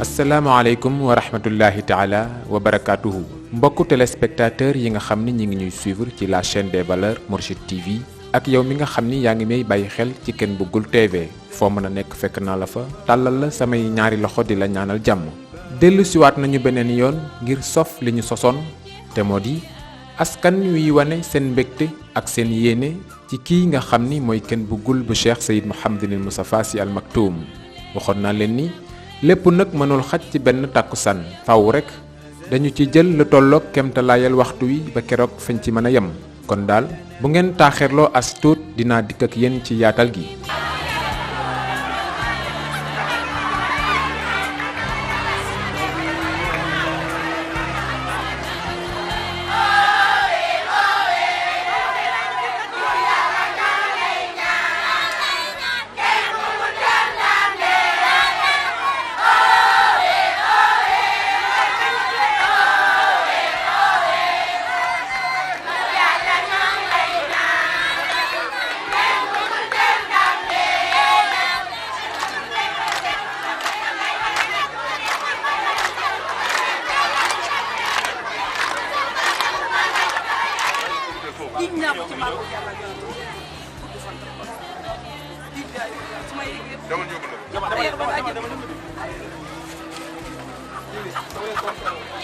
asalaamaaleykum wa rahmatullahi taala wa barakaatuhu mbokku téléspectateur yi nga xam ni ñi ngi ñuy suivre ci la chaîne des valeurs Mourchid TV ak yow mi nga xam ni yaa ngi may bàyyi xel ci Ken Bougoul TV foo mën a nekk fekk naa la fa tàllal la samay ñaari loxo di la ñaanal jàmm dellu siwaat nañu beneen yoon ngir sof li ñu sosoon te moo di askan wi wane seen mbégte ak seen yéene ci kii nga xam ni mooy Ken Bougoul bu Cheikh Seyd Mouhamadinil Moustapha Sy Al Maktoum waxoon naa leen ni lépp nag mënul xaj ci benn tàkkusaan faw rek dañu ci jël lu tolloog kemtalaayal waxtu wi ba keroog fañ ci mën a yem kon daal bu ngeen taaxirloo as tuut dinaa dikk ak yéen ci yaatal gi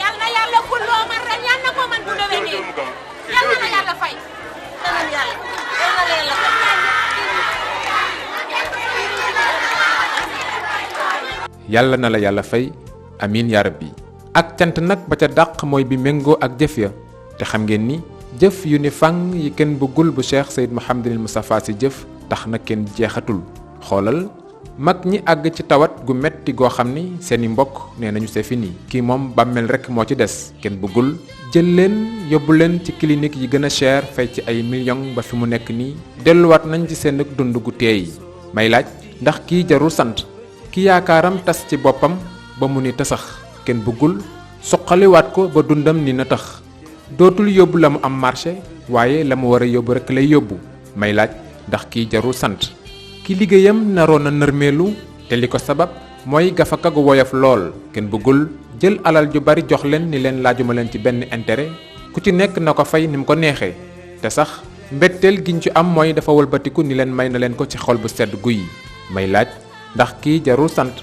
yal na yàlla kulloo man ren yal na ko man bu déwénee yal na yàlla fay yal na yàlla yàlla na la yàlla fay amiin yaa rabbi ak cant nag ba ca dàq mooy bi méngoo ak jëf ya te xam ngeen ni jëf yu ni fang yi Ken Bougoul bu Cheikh Seyd Mouhamadinil Moustapha Sy jëf tax na kenn jeexatul xoolal mag ñi àgg ci tawat gu metti goo xam ni seeni mbokk nee nañu c'est fini kii moom bàmmeel rekk moo ci des Ken Bougoul jël leen yóbbu leen ci clinique yi gën a cher fay ci ay millions ba fi mu nekk nii delluwaat nañ ci seen dund gu teey may laaj ndax kii jarul sant ki yaakaaram tas ci boppam ba mu ni tasax Ken Bougoul suqaliwaat ko ba dundam ni na tax dootul yóbbu la mu am marché waaye la mu war a yóbbu rekk lay yóbbu may laaj ndax kii jarul sant ki liggéeyam naroon a nërmeelu te li ko sabab mooy gafaka gu woyof lool Ken Bougoul jël alal ju bari jox leen ni leen laajuma leen ci benn intérêt ku ci nekk na ko fay ni mu ko neexee te sax mbetteel giñ ci am mooy dafa wëlbatiku ni leen may na leen ko ci xol bu sedd guy may laaj ndax kii jarul sant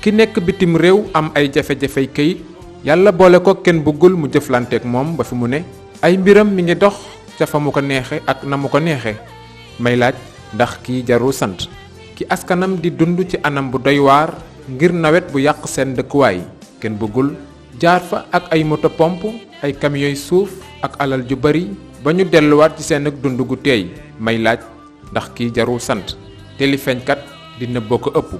ki nekk bitim réew am ay jafe-jafey këyit yàlla boole ko Ken Bougoul mu jëflanteek moom ba fi mu ne ay mbiram mi ngi dox ca fa mu ko neexe ak na mu ko neexe may laaj ndax kii jarul sant ki askanam di dund ci anam bu doy waar ngir nawet bu yàq seen dëkkuwaay Ken Bougoul jaar fa ak ay moto pompe ay camions suuf ak alal ju bari ba ñu delluwaat ci seen ak dund gu teey may laaj ndax kii jarul sant te li feeñkat di nëbboo ko ëpp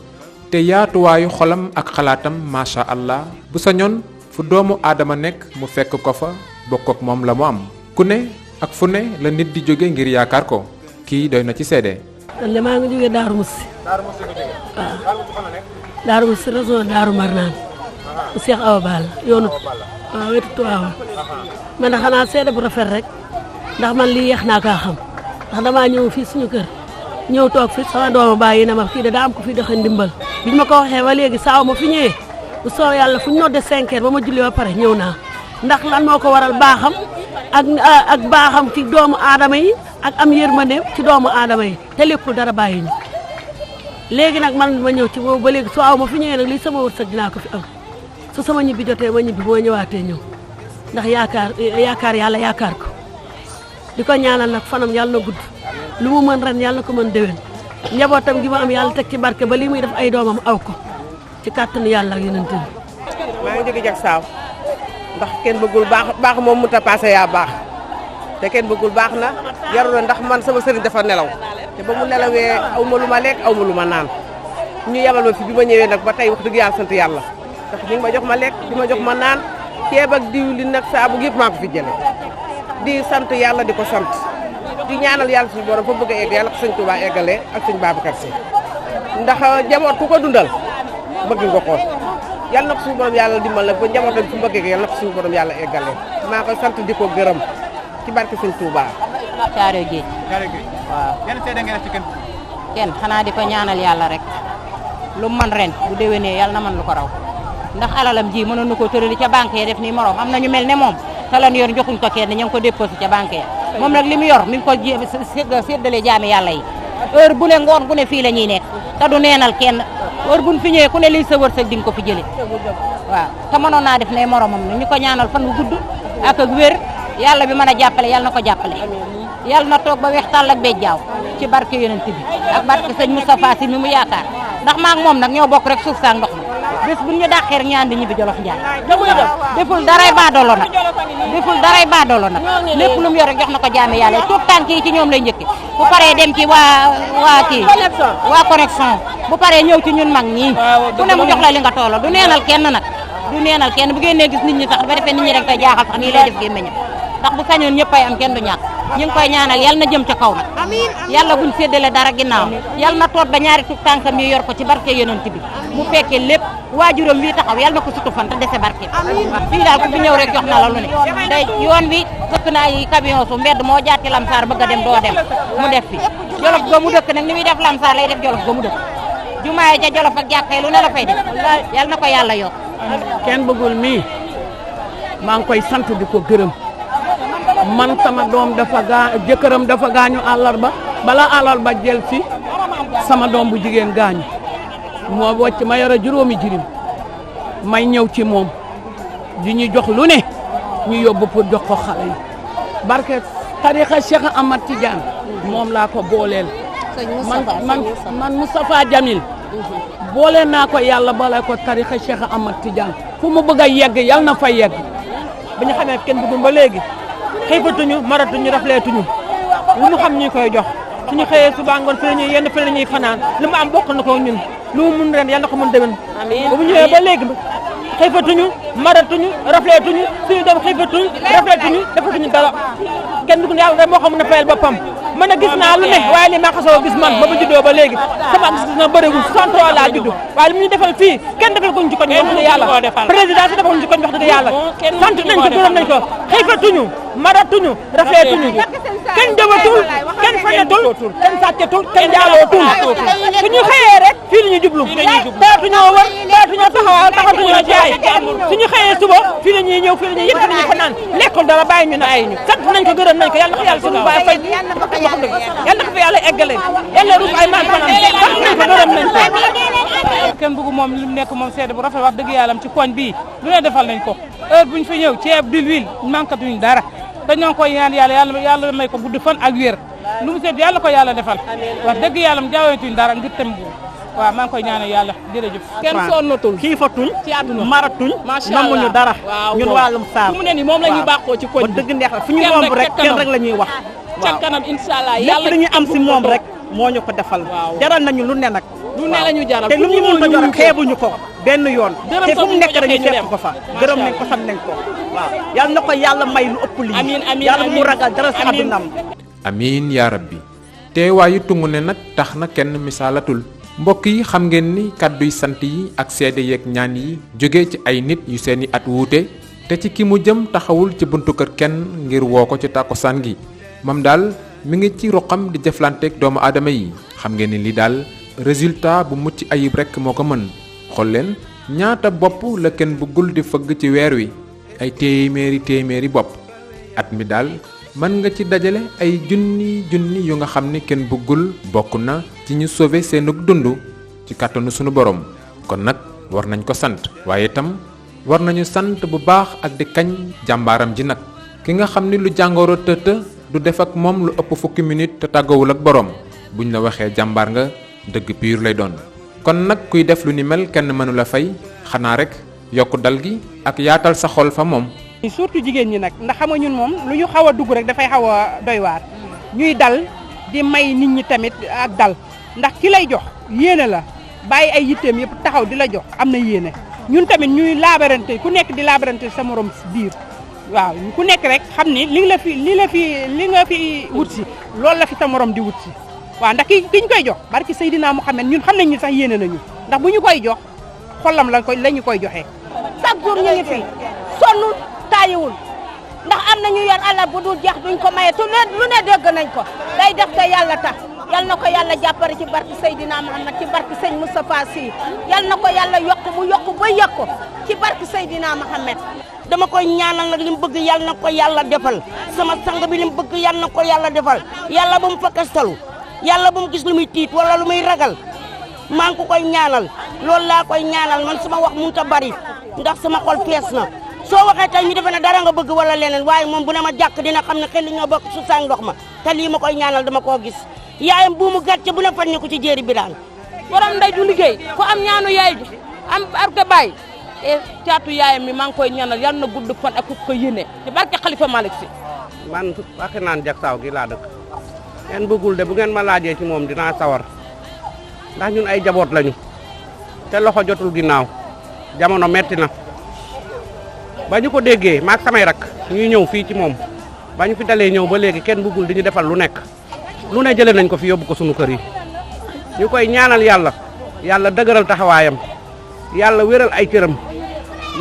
te yaatuwaayu xolam ak xalaatam macha allah bu sañoon fu doomu aadama nekk mu fekk ko fa bokk ak moom la mu am ku ne ak fu ne la nit di jóge ngir yaakaar ko kii doy na ci seede. man de maa ngi jógee Darou Moussi. waaw Darou Moussi région Darou Marnaan. bu Cheikh Awa Balla yoonu. waaw wetu Tuwaawa. man de xanaa seede bu rafet rek ndax man lii yeex naa kaa xam ndax damaa ñëw fii suñu kër ñëw toog fi sama doomu bàyyi na ma fii de daa am ko fii doxe ndimbal biñ ma ko waxee ba léegi saaw ma fi ñëwee bu soo yàlla fu ñu nodde 5 heures ba ma julli ba pare ñëw naa ndax lan moo ko waral baaxam ak baaxam ci doomu aadama yi. ak am yërmande ci doomu aadama yi te lépp dara bàyyi ñu léegi nag man ma ñëw ci boobu ba léegi soo aw ma fi ñëwee nag lii sama wërsëg dinaa ko fi am su sama ñibbi jotee ma ñibbi boo ñëwaatee ñëw ndax yaakaar yàlla yaakaar ko di ko ñaanal nag fanam yàlla na gudd lu mu mën ren yàlla na ko mën déwén njabootam gi ma am yàlla teg ci barke ba lii muy def ay doomam aw ko ci kàttanu yàlla ak yeneen bi maa ngi jóge jag saaw ndax Ken Bougoul baax moom mënut a passé yaa baax te Ken Bougoul baax na jarul ndax man sama sëriñ dafa nelaw te ba mu nelawee aw ma lu ma lekk aw ma lu ma naan ñu yabal ma fi bi ma ñëwee nag ba tey wax dëgg yàlla sant yàlla ndax ñu ngi ma jox ma lekk di ma jox ma naan ceeb ak diwlin nag saabu yëpp maa ko fi jële di sant yàlla di ko sant di ñaanal yàlla suñu borom fa bëgg a egg yàlla ko sëñ Touba eggalee ak sëñ Babacar Sy ndax njaboot ku ko dundal bëgg nga ko yàlla na ko suñu borom yàlla dimbal nag ba njabootam fu mu bëgg yàlla na ko suñu borom yàlla eggalee maa koy sant di ko gërëm ci barke sëñ Touba. Caare Géej. Caare Géej. waaw yan seede ngeen def ci Ken Bougoul. kenn xanaa di ko ñaanal yàlla rek lu man ren bu déwénee yàlla na man lu ko raw ndax alalam ji mënoon na ko tërali ca banque ya def ni morom am na ñu mel ne moom te lan yor joxuñ ko kenn ña ngi ko déposé ca banque ya moom nag li mu yor mi ngi ko séddale jaami yàlla yi heure bu ne ngoon gu ne fii la ñuy nekk te du neenal kenn heure buñ fi ñëwee ku ne liy sa wërsëg di nga ko fi jële waaw te mënoon naa def ne moromam na ñu ko ñaanal fan wu gudd ak wér yàlla bi mën a jàppale yàlla na ko jàppale yàlla na toog ba weex tàll ak béj jaaw ci barke yonent bi ak barke sëñ Moustapha Sy mi mu yaakaar ndax maak moom nag ñoo bokk rek suuf saak ndox mi bés bu ñu dàqee rek ñaan di ñibbi Jolof Njaay deful daray baadoolo nag deful daray baadoolo nag lépp lu mu yor rek jox na ko jaame yàlla tuut tànk yi ci ñoom lay njëkke bu paree dem ci waa connexion bu paree ñëw ci ñun mag ñii ku ne mu jox la li nga toolo du neenal kenn nag du neenal kenn bu génnee gis nit ñi sax dafa defee nit ñi rek koy jaaxal sax nii lay def gémmiñam ndax bu sañoon ñëppay am kenn du ñàkk ñu ngi koy ñaanal yal na jëm ca kaw nag yàlla buñ séddale dara ginnaaw yal na toot ba ñaari tuut tànkam yi yor ko ci barke yonent bi mu fekkee lépp waajuram wi taxaw yal na ko sutu fan te dese barke fii daal ku fi ñëw rek jox na la lu ne day yoon wi fëkk na ay camion su mbedd moo jaati lamsaar bëgg a dem doo dem mu def fi Jolof ga mu dëkk nag ni muy def lamsaar lay def Jolof ga mu dëkk jumaay ca Jolof ak jàkkay lu ne la fay def yal na ko yàlla yokk kenn bëggul mii maa ngi koy sant di ko gërëm man sama doom jëkkëram dafa gaañu àllarba bala àllarba jël si sama doom bu jigéen gaañu moo wocc ma yore juróomi jirim may ñëw ci moom di ñu jox lu ne ñu yóbbu pour jox ko xale yi barke tarixa Cheikh Ahmad Tidiane moom laa ko booleel man Moustapha Jamil boole naa ko yàlla boole ko tarixa Cheikh Ahmad Tidiane fu mu bëgg a yegg yal na fa yegg bi ñu xamee kenn bëggul ba léegi xiifatuñu maratuñu rafleetuñu lu mu xam ñu koy jox suñu xëyee suba ngoon fi la ñuy yenn fi la ñuy fanaan lu mu am bokk na ko ñun lu mu mun ren yàlla na ko mun déwén bu ñëwee ba léegi xiifatuñu maratuñu rafleetuñu suñu doom xiifatuñu rafleetuñu defatuñu dara kenn bëggul yàlla rek moo xam mën a fayal boppam man a gis naa lu ne waaye li ma xasoo gis man ba ma juddoo ba léegi sama gis na bëriwul 63 laa judd waaye li mu ñu defal fii kenn defal ko ñu ci koñ wax dëgg yàlla président si defal ñu ci koñ wax dëgg yàlla sant nañ ko gërëm nañ ko xiifatuñu maratuñu rafeetuñu kenn jëwatul kenn fañatul kenn sàccatul kenn jaalootul suñu xëyee rek fii la ñu jublu daatuñoo wër daatuñoo taxawatuñoo jaay suñu xëyee suba fii la ñuy ñëw fii la ñuy yëpp nañu fanaan lekkul dara bàyyi ñu na sant nañ ko gërëm nañ ko yàlla na ko yàlla suñu baay fay yàlla na ko fi yàlla eggale yàlla rus ay maan fanam sant nañ ko gërëm nañ ko kenn bëggu moom li mu nekk moom seede bu rafet wax dëgg yàlla ci koñ bii lu ne defal nañ ko heure buñ fi ñëw ceeb di huile mankatuñ dara dañoo koy ñaan yàlla may ko gudd fan ak wér lu mu seet yàlla ko yàlla defal wax dëgg yàlla mu jaaweetuñ dara ngir tem bu waaw maa ngi koy ñaanal yàlla jërëjëf kenn sonnatul xiifatuñ ci àdduna maratuñ namuñu dara ñun wàllum saar fu mu ne nii moom la ñuy bàqoo ci koñ bi dëgg neex fu ñu romb rek kenn rek la ñuy wax ca kanam inshallah yàlla li ñu am si moom rek moo ñu ko defal jaral nañu lu ne nag lu ne la ñu jaral te lu ñu mën ko jox xeebuñu ko benn yoon te fu mu nekk dañuy fekk ko fa gërëm nañ ko sant nañ ko waaw yàlla na ko yàlla may lu ëpp lii yàlla bu mu ragal dara si àddunam amiin yaa rabbi teewaayu tungu ne nag tax na kenn misaalatul mbokk yi xam ngeen ni kàdduy sant yi ak seede yeeg ñaan yi jóge ci ay nit yu seeni at wuute te ci ki mu jëm taxawul ci buntu kër kenn ngir woo ko ci tàkkusaan gi moom daal mi ngi ci ruqam di jëflanteeg doomu aadama yi xam ngeen ni li daal résultat bu mucc ayib rekk moo ko mën xool leen ñaata bopp la kenn bëggul di fëgg ci weer wi ay téeméeri bopp at mi daal mën nga ci dajale ay junni yu nga xam ni kenn bëggul bokk na ci ñu sauver seenug dund ci kàttanu sunu borom kon nag war nañ ko sant waaye itam war nañu sant bu baax ak di kañ jàmbaaram ji nag ki nga xam ni lu jàngoro tëtë du def ak moom lu ëpp fukki minute te tàggawul ak borom buñ la waxee jàmbaar nga dëgg piir lay doon kon nag kuy def lu ni mel kenn mënu la fay xanaa rek yokk dal gi ak yaatal sa xol fa moom. surtout jigéen ñi nag ndax xam nga ñun moom lu ñu xaw a dugg rek dafay xaw a doy waar ñuy dal di may nit ñi tamit ak dal ndax ki lay jox yéene la bàyyi ay yitteem yëpp taxaw di la jox am na yéene ñun tamit ñuy laabarante ku nekk di laabarante sa morom biir waaw ku nekk rek xam ni li nga fi wut si loolu la fi sa morom di wut si waaw ndax ki ñu koy jox barki Seydina Muhammad ñun xam nañ ni sax yéene nañu ndax bu ñu koy jox xolam la ñu koy joxee. chaque jour ñu ngi fi sonnul taayiwul ndax am na ñu yor alal bu dul jeex duñ ko maye te lu ne dégg nañ ko day def te yàlla tax yal na ko yàlla jàppale ci barke Seydina Muhammad ci barke sëñ Moustapha Sy yal na ko yàlla yokk mu yokk ba yokk ci barke Seydina Muhammad dama koy ñaanal nag li mu bëgg yal na ko yàlla defal sama sang bi li mu bëgg yal na ko yàlla defal yàlla bu mu fakkastalu yàlla bu mu gis lu muy tiit wala lu muy ragal maa ngi ko koy ñaanal loolu laa koy ñaanal man sama wax mënut a bari ndax sama xol fees na soo waxee tey ñu defe ne dara nga bëgg wala leneen waaye moom bu ne ma jàkk dina xam ne xel li ñoo bokk su sang ndox ma te lii ma koy ñaanal dama koo gis yaayam bu mu gàcce bu ne fan ñu ko ci jéeri biraan borom nday du liggéey ko am ñaanu yaay ji am barke baay e caatu yaayam mi maa ngi koy ñaanal yal na gudd fan ak ko yéene ci barke Xalifa Malick Sy man waxi naan Jaksaaw gi laa dëkk ngeen bëggul de bu ngeen ma laajee ci moom dinaa sawar ndax ñun ay jaboot lañu te loxo jotul ginnaaw jamono metti na ba ñu ko déggee maak samay rak ñuy ñëw fii ci moom ba ñu fi dalee ñëw ba léegi kenn bëggul di ñu defal lu nekk lu ne jëlee nañ ko fi yóbbu ko sunu kër yi ñu koy ñaanal yàlla yàlla dëgëral taxawaayam yàlla wéral ay cëram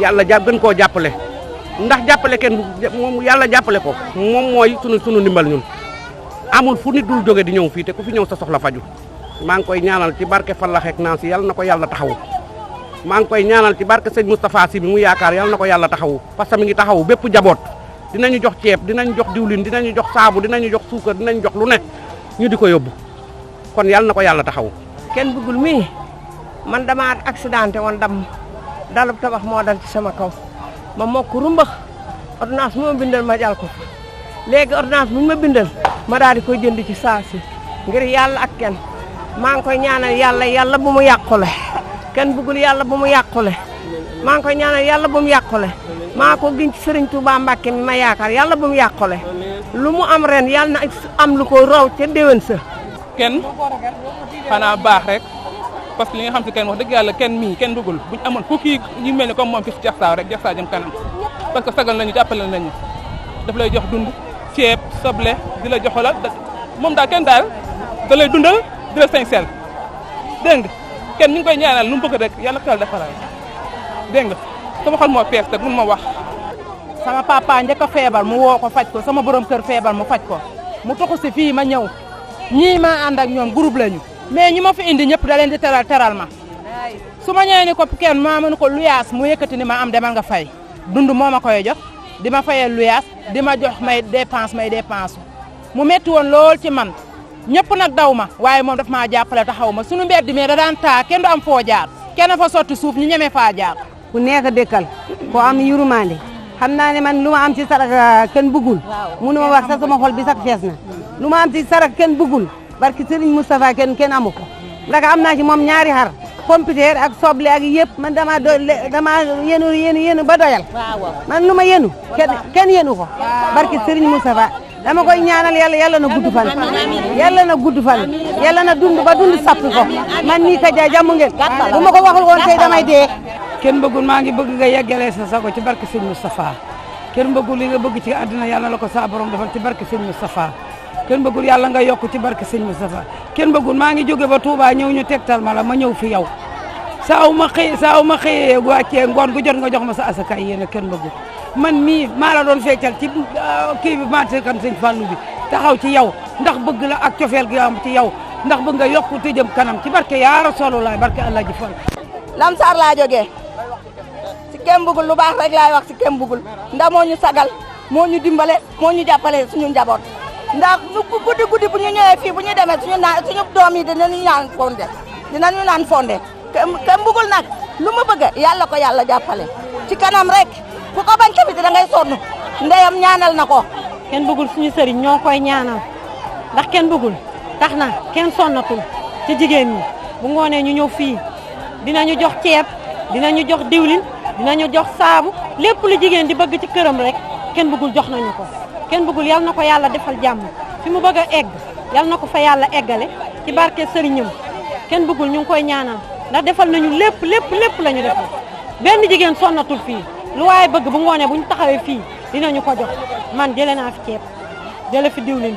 yàlla gën koo jàppale ndax jàppale kenn moom yàlla jàppale ko moom mooy sunu ndimbal ñun amul fu nit dul jóge di ñëw fii te ku fi ñëw sa soxla faju maa ngi koy ñaanal ci barke Fallaxeek Naasi yàlla na ko yàlla taxawu maa ngi koy ñaanal ci barke sëñ Moustapha Sy bi mu yaakaar yàlla na ko yàlla taxawu parce que mi ngi taxawu bépp jaboot dinañu jox ceeb dinañu jox diwlin dinañu jox saabu dinañu jox suukar dinañu jox lu ne ñu di ko yóbbu kon yàlla na ko yàlla taxawu. kenn bëggul mii man dama accidenté woon dalub tabax moo dal ci sama kaw ma mokk rumbax ordonnance mu ma bindal ma jàll ko léegi ordonnance bu ma bindal ma daal di koy jënd ci saa si ngir yàlla ak kenn maa ngi koy ñaanal yàlla bu mu yàqule kenn bëggul yàlla bu mu yàqule maa ngi koy ñaanal yàlla bu mu yàqule maa ko giñ ci Serigne Touba Mbacke mi ma yaakaar yàlla bu mu yàqule lu mu am ren yàlla na am lu ko raw ca déwén sa kenn xanaa baax rek parce que li nga xam si kenn wax dëgg yàlla kenn mii kenn bëggul buñ amoon fukki ñu mel ni comme moom fi si Jaksaaw rek Jaksaaw jëm kanam parce que sagal nañu jàppale nañu daf lay jox dund ceeb soble di la joxolal moom daal kenn daal da lay dundal di la sincère dégg nga kenn ñu ngi koy ñaanal lu mu bëgg rek yàlla ko yàlla defaral dégg nga sama xol moo fees te mun ma wax. sama papa njëkk a feebar mu woo ko faj ko sama borom kër feebar mu faj ko mu toxu si fii ma ñëw ñii ma ànd ak ñoom groupe lañu mais ñi ma fi indi ñëpp da leen di teral ma su ma ñëwee ni ko kenn maa mënu ko luyaas mu yëkkati ni ma am demal nga fay dund moo ma koy jox di ma fayal luyaas di ma jox may dépense mu metti woon lool ci man ñëpp nag daw ma waaye moom daf maa jàppale taxaw ma sunu mbedd mi da daan taa kenn du am foo jaar kenn fa sotti suuf ñu ñemee faa jaar. ku neex a dëkkal ko am yurumande xam naa ne man lu ma am ci sarak kenn bëggul mënu ma wax sax sama xol bi sax fees na lu ma am ci sarak kenn bëggul barki Serigne Moustapha kenn amu ko ndax am naa ci moom ñaari xar computer ak soble ak yëpp man dama yenu ba doyal man lu ma yenu kenn yenu ko barki Serigne Moustapha dama koy ñaanal yàlla na gudd fan yàlla na dund ba dund sappi ko man nii ka ja jàmm ngeen bu ma ko waxul woon tey damay dee kenn bëggul maa ngi bëgg nga yeggalee sa sago ci barke Serigne Moustapha kenn bëggul li nga bëgg ci àddina yàlla la ko sa borom defal ci barke Serigne Moustapha kenn bëggul yàlla nga yokk ci barke Serigne Moustapha kenn bëggul maa ngi jóge ba Touba ñëw ñu tegtal ma la ma ñëw fi yow saa ma xëyee wàccee ngoon gu jot nga jox ma sa asaka yéen kenn bëggul man mii maa la doon feccal ci kii bi marché kan sëñ Fallou bi taxaw ci yow ndax bëgg la ak cofeel gi am ci yow ndax bëgg nga yokku te jëm kanam ci barke yaa Rasulullah barke Allah ji Fall Lamsar laa jógee si kenn bëggul lu baax rek laay wax si kenn bëggul ndax moo ñu sagal moo ñu dimbale moo ñu jàppale suñu njaboot ndax guddi bu ñu ñëwee fii bu ñu demee suñu doom yi dinañu naan fonde kenn bëggul nag lu mu bëgg yàlla ko yàlla jàppale ci kanam rek ku ko bañ tamit da ngay sonn ndeyam ñaanal na ko. kenn bëggul suñu sëriñ ñoo koy ñaanal ndax kenn bëggul tax na kenn sonnatul ci jigéen ñi bu ngoonee ñu ñëw fii dinañu jox ceeb dinañu jox diwlin dinañu jox saabu lépp lu jigéen di bëgg ci këram rek kenn bëggul jox nañu ko kenn bëggul yal na ko yàlla defal jàmm fi mu bëgg a egg yal na ko fa yàlla eggale ci barke sëriñam kenn bëggul ñu ngi koy ñaanal ndax defal nañu lépp la ñu defal benn jigéen sonnatul fii lu waaye bëgg bu ngoonee bu ñu taxawee fii dinañu ko jox man jëlee naa fi ceeb jële fi diwlin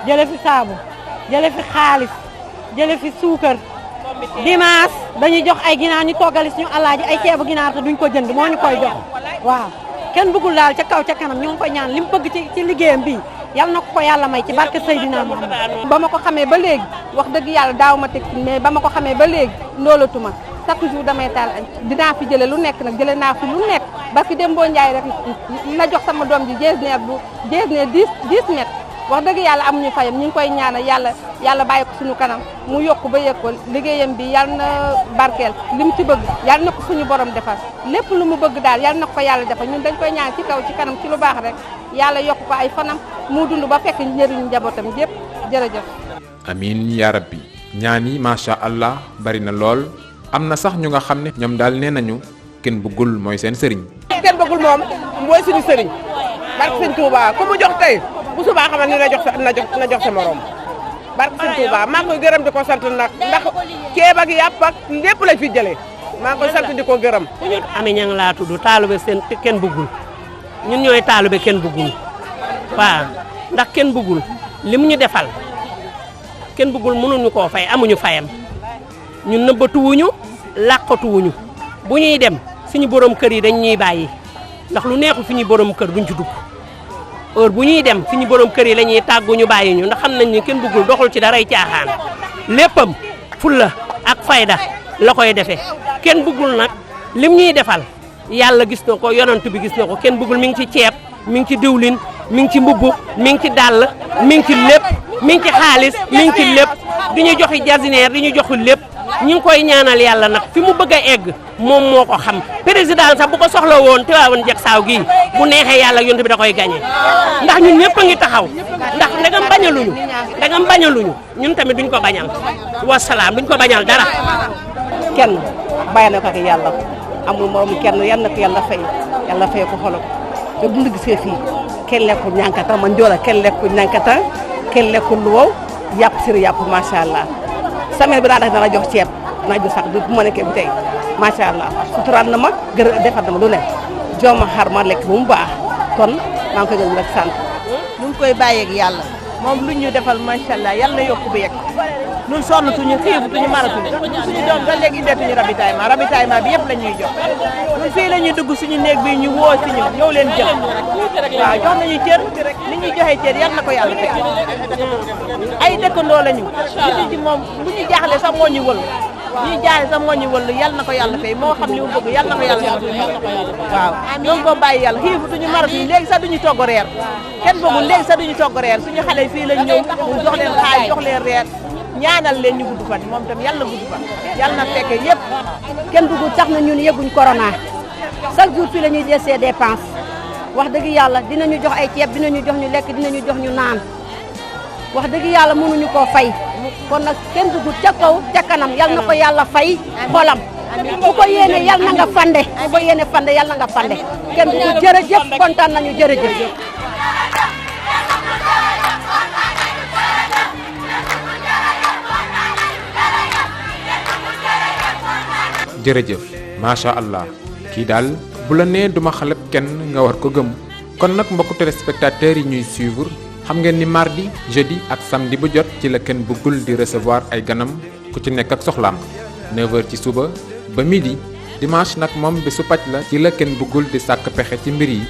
jële fi saabu jële fi xaalis jële fi suukar dimanche dañuy jox ay ginaar ñu toggali suñu alaaji ay ceebu ginaar te duñ ko jënd moo ñu koy jox waaw kenn bëggul daal ca kaw ca kanam ñoo ngi koy ñaan li mu bëgg ci liggéeyam bi yal na ko yàlla may ci barke Seydina Muhammad. ba ma ko xamee ba léegi wax dëgg yàlla daaw ma teg mais ba ma ko xamee ba léegi ndoolatuma chaque jour damay taal dinaa fi jële lu nekk nag jële naa fi lu nekk parce que Dembo Ndiaye rek la jox sama doom ji jeesneer 10 mètres wax dëgg yàlla amuñu fayam ñu ngi koy ñaanal yàlla bàyyi ko suñu kanam mu yokk ba yëg ko liggéeyam bi yàlla na barkeel li mu ci bëgg yàlla na ko suñu borom defal lépp lu mu bëgg daal yàlla na ko yàlla defal ñun dañ koy ñaan ci kaw ci kanam ci lu baax rek yàlla yokk ko ay fanam mu dund ba fekk njëriñu njabootam yëpp jërëjëf. amiin yaa rabbi ñaan yi macha allah bari na lool am na sax ñu nga xam ne ñoom daal nee nañu kenn bëggul mooy seen sëriñ. kenn bëggul moom mooy suñu sëriñ barke sëñ Touba ku mu jox tey bu subaa xamal ni na jox sa morom barke sëñ Touba maa ngi koy gërëm di ko sant nag ndax ceeb ak yàpp ak lépp lañ fi jëlee maa ngi koy sant di ko gërëm. Ami Ñang laa tudd taalube seen kenn bëggul ñun ñooy taalube kenn bëggul waaw ndax kenn bëggul li mu ñu defal kenn bëggul mënuñu koo fay amuñu fayam ñun nëbbatuwuñu làqatuwuñu bu ñuy dem suñu borom kër yi dañ ñuy bàyyi ndax lu neexu suñu borom kër duñ ci dugg heure bu ñuy dem suñu borom kër yi la ñuy tàggu ñu bàyyi ñu ndax xam nañ ni kenn bëggul doxul ci daray caaxaan léppam fulla ak fayda la koy defee kenn bëggul nag lim ñuy defal yàlla gis na ko yonent bi gis na ko kenn bëggul mi ngi ci ceeb mi ngi ci diwlin mi ngi ci mbubb mi ngi ci dàll mi ngi ci lépp mi ngi ci xaalis mi ngi ci lépp di ñu joxi jasineer di ñu joxi lépp ñu ngi koy ñaanal yàlla nag fi mu bëgg a egg moom moo ko xam président sax bu ko soxla woon Tivaouane Diacksao gii bu neexee yàlla yonent bi da koy gagné ndax ñun ñëpp a ngi taxaw ndax ndagam bañaluñu ñun tamit duñ ko bañal wasalaam duñ ko bañal dara. kenn bàyyi na ko ak yàlla amul morom kenn yal na ko yàlla fay ko xolam te bu ñu gisee fii kenn lekkul ñànkata man Ndiola kenn lekkul ñànkata kenn lekkul lu wow yàpp siri yàpp macha allah semaine bi daa def dana jox ceeb dana jox sax bu ma nekkee bi tey macha allah suturaan na ma defar na ma lu ne jooma xar ma lekk bu mu baax kon maa ngi koy gën rek sant. ñu ngi koy bàyyeeg yàlla moom lu ñu defal macha allah yàlla na yokk bu yegg ñun sonnatuñu xiifatuñu maratuñu suñu doom ba léegi indeetuñu ravitaillement bi yëpp la ñuy jox ñun fii la ñuy dugg suñu néeg bi ñu woo si ñëw leen jël waaw jox nañu cër ni ñuy joxee cër yàlla na ko yàlla fekk ay dëkkandoo la ñu nit ci moom bu ñu jaaxle sax moo ñu wël ñuy jaaxle sax moo ñu wël yàlla na ko yàlla fay moo xam li mu bëgg yàlla na ko yàlla waaw ñoo ngi ko bàyyi yàlla xiifatuñu maratuñu léegi sax duñu togg reer kenn bëggul léegi sax duñu togg reer suñu xale fii lañ ñëw ñu jox leen xaalis jox leen reer ñaanal leen ñu gudd fan moom tam yàlla gudd fan yàlla na fekke yëpp. kenn dugul tax na ñun yëguñ corona chaque jour fii la ñuy jël dépense wax dëgg yàlla dinañu jox ay ceeb dinañu jox ñu lekk dinañu jox ñu naan wax dëgg yàlla mënuñu koo fay kon nag kenn dugul ca kaw ca kanam yàlla na ko yàlla fay xolam bu ko yéene yàlla na nga fande bu ko yéene fande yàlla na nga fande kenn dugul jërëjëf kontaan nañu jërëjëf. jërëjëf macha allah kii daal bu la nee duma xalab kenn nga war ko gëm kon nag mbokku téléspectateurs yi ñuy suivre xam ngeen ni mardi jeudi ak samedi bu jot ci la kenn bëggul di recevoir ay ganam ku ci nekk ak soxlaam 9h ci suba ba midi dimanche nag moom bésu pàcc la ci la kenn bëggul di sàkk pexe ci mbir yi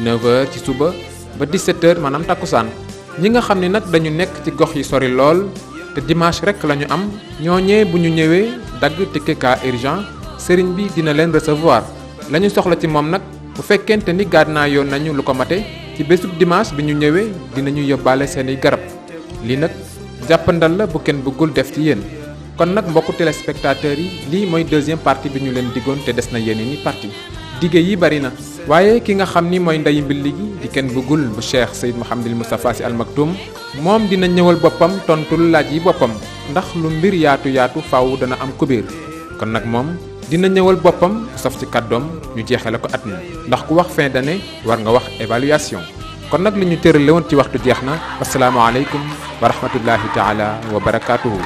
9h ci suba ba 17h maanaam takkusaan ñi nga xam ne nag dañu nekk ci gox yi sori lool te dimanche rek la ñu am ñooñee bu ñu ñëwee dagg ticket cas urgent sëriñ bi dina leen recevoir la ñu soxla ci moom nag bu fekkente ni gànnaaw yoon nañu lu ko mate ci bésub dimanche bi ñu ñëwee dinañu yóbbaale seeni garab lii nag jàppandal la bu kenn bëggul def ci yéen kon nag mbokku téléspectateurs yi lii mooy deuxième partie bi ñu leen diggoon te des na yeneen i partie dige yi bari na waaye ki nga xam ni mooy ndeyu mbilli gi di kenn bëggul bu Cheikh Seyd Mouhamadul Moustapha Sy Al Maktoum moom dina ñëwal boppam tontul laaj yi boppam ndax lu mbir yaatu yaatu faaw dana am kubéer kon nag moom dina ñëwal boppam sof ci kàddoom ñu jeexale ko at mi ndax ku wax fin d'année war nga wax évaluation kon nag li ñu tërale woon ci waxtu jeex na asalaamaaleykum wa rahmatullahi taala wa barakaatuhu